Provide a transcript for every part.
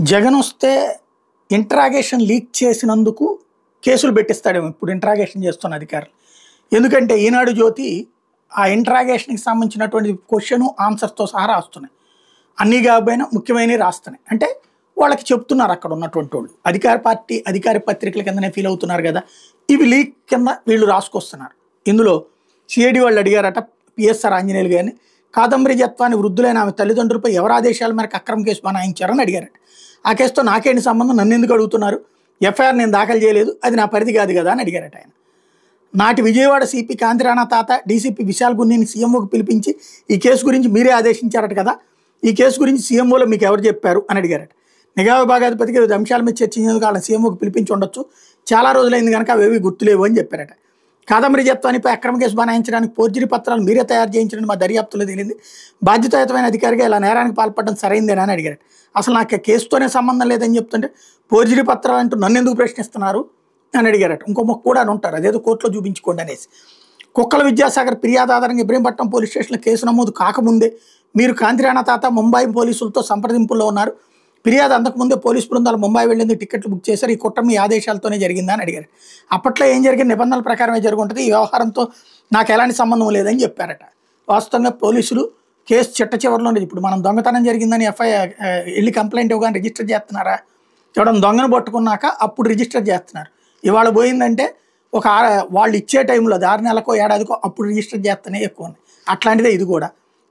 జగన్ వస్తే interrogation leak చేసినందుకు కేసులు పెట్టిస్తాడేమో ఇప్పుడు ఇంట్రాగేషన్ చేస్తున్న అధికారులు. ఎందుకంటే ఈనాడు జ్యోతి ఆ ఇంట్రాగేషన్కి సంబంధించినటువంటి క్వశ్చన్ ఆన్సర్స్తో సహా రాస్తున్నాయి. అన్నీ కాకపోయినా ముఖ్యమైనవి రాస్తున్నాయి. అంటే వాళ్ళకి చెప్తున్నారు అక్కడ ఉన్నటువంటి వాళ్ళు. అధికార పార్టీ అధికార పత్రికల కిందనే ఫీల్ అవుతున్నారు కదా, ఇవి లీక్ కింద వీళ్ళు రాసుకొస్తున్నారు. ఇందులో సిఐడి వాళ్ళు అడిగారట పిఎస్ఆర్ ఆంజనేయులు గారిని, కాదంబరి జత్వాన్ని వృద్ధులైన ఆమె తల్లిదండ్రులపై ఎవరి ఆదేశాల మేరకు అక్రమ కేసు బనాయించారని అడిగారట. ఆ కేసుతో నాకేంటి సంబంధం, నన్ను ఎందుకు అడుగుతున్నారు, ఎఫ్ఐఆర్ నేను దాఖలు చేయలేదు, అది నా పరిధి కాదు కదా అని అడిగారట ఆయన. నాటి విజయవాడ సిపి కాంతిరాణా తాత డీసీపీ విశాల్ గున్నీని సీఎంఓకి పిలిపించి ఈ కేసు గురించి మీరే ఆదేశించారట కదా, ఈ కేసు గురించి సీఎంఓలో మీకు ఎవరు చెప్పారు అని అడిగారట. నిఘా విభాగాధిపతికి వివిధ అంశాల మీద చర్చించేందుకు వాళ్ళని సీఎంఓకి పిలిపించి ఉండొచ్చు, చాలా రోజులైంది కనుక అవేవి గుర్తులేవు అని చెప్పారట. కాదంబరి జత్వానిపై అక్రమ కేసు బనాయించడానికి ఫోర్జరీ పత్రాలు మీరే తయారు చేయించడం మా దర్యాప్తులో తేలింది, బాధ్యతాయుతమైన అధికారిగా ఇలా నేరానికి పాల్పడడం సరైందేనా అని అడిగారట. అసలు నాకు కేసుతోనే సంబంధం లేదని చెప్తుంటే ఫోర్జరీ పత్రాలు అంటూ నన్ను ఎందుకు ప్రశ్నిస్తున్నారు అని అడిగారట. ఇంకో మొక్క కూడా అని ఉంటారు, అదేదో కోర్టులో చూపించుకోండి అనేసి. కుక్కల విద్యాసాగర్ ఫిర్యాదు ఆధారంగా ఇబ్రహీంపట్నం పోలీస్ స్టేషన్లో కేసు నమోదు కాకముందే మీరు కాంతిరాణా తాత ముంబై పోలీసులతో సంప్రదింపుల్లో ఉన్నారు, ఫిర్యాదు అంతకుముందే పోలీసు బృందాలు ముంబై వెళ్ళేందుకు టికెట్లు బుక్ చేశారు, ఈ కుట్ర మీ ఆదేశాలతోనే జరిగిందా అని అడిగారు. అప్పట్లో ఏం జరిగిన నిబంధనల ప్రకారమే జరుగుంటుంది, ఈ వ్యవహారంతో నాకు ఎలాంటి సంబంధం లేదని చెప్పారట. వాస్తవంగా పోలీసులు కేసు చిట్ట చివరిలో ఇప్పుడు మనం దొంగతనం జరిగిందని ఎఫ్ఐఆర్ వెళ్ళి కంప్లైంట్ ఇవ్వగానే రిజిస్టర్ చేస్తున్నారా, ఎవడన్నా దొంగను పట్టుకున్నాక అప్పుడు రిజిస్టర్ చేస్తున్నారు. ఇవాళ పోయిందంటే ఒక వాళ్ళు ఇచ్చే టైంలో 6 నెలలకో ఏడాదికో అప్పుడు రిజిస్టర్ చేస్తేనే ఎక్కువ ఉంది. అట్లాంటిదే ఇది కూడా.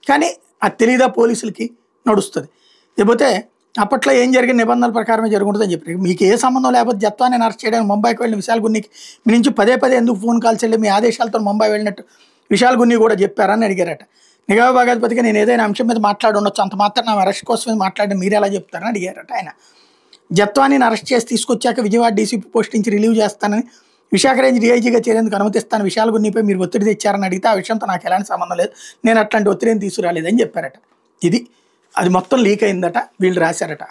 కానీ అది తెలీదా పోలీసులకి, నడుస్తుంది. లేకపోతే అప్పట్లో ఏం జరిగిన నిబంధనల ప్రకారమే జరుగుతుందని చెప్పి మీకు ఏ సంబంధం లేకపోతే జత్వాన్ని అరెస్ట్ చేయడానికి ముంబైకి వెళ్ళిన విశాల్ గున్నీకి మీ నుంచి పదే ఎందుకు ఫోన్ కాల్స్ వెళ్ళి మీ ఆదేశాలతో ముంబై వెళ్ళినట్టు విశాల్ గున్నీ కూడా చెప్పారని అడిగారట. నిఘా విభాగాధిపతిగా నేను ఏదైనా అంశం మీద మాట్లాడి ఉండొచ్చు, అంత మాత్రం నా అరెస్ట్ కోసమే మాట్లాడి మీరు ఎలా చెప్తారని అడిగారట ఆయన. జత్వాన్ని అరెస్ట్ చేసి తీసుకొచ్చాక విజయవాడ డీసీపీ పోస్ట్ నుంచి రిలీవ్ చేస్తానని, విశాఖ రేంజ్ డీఐజీగా చేరేందుకు అనుమతిస్తాను, విశాల్ గున్నీపై మీరు ఒత్తిడి తెచ్చారని అడిగితే ఆ విషయంతో నాకు ఎలాంటి సంబంధం లేదు, నేను అట్లాంటి ఒత్తిడిని తీసుకురాలేదని చెప్పారట. అది మొత్తం లీక్ అయిందట, వీళ్ళు రాశారట.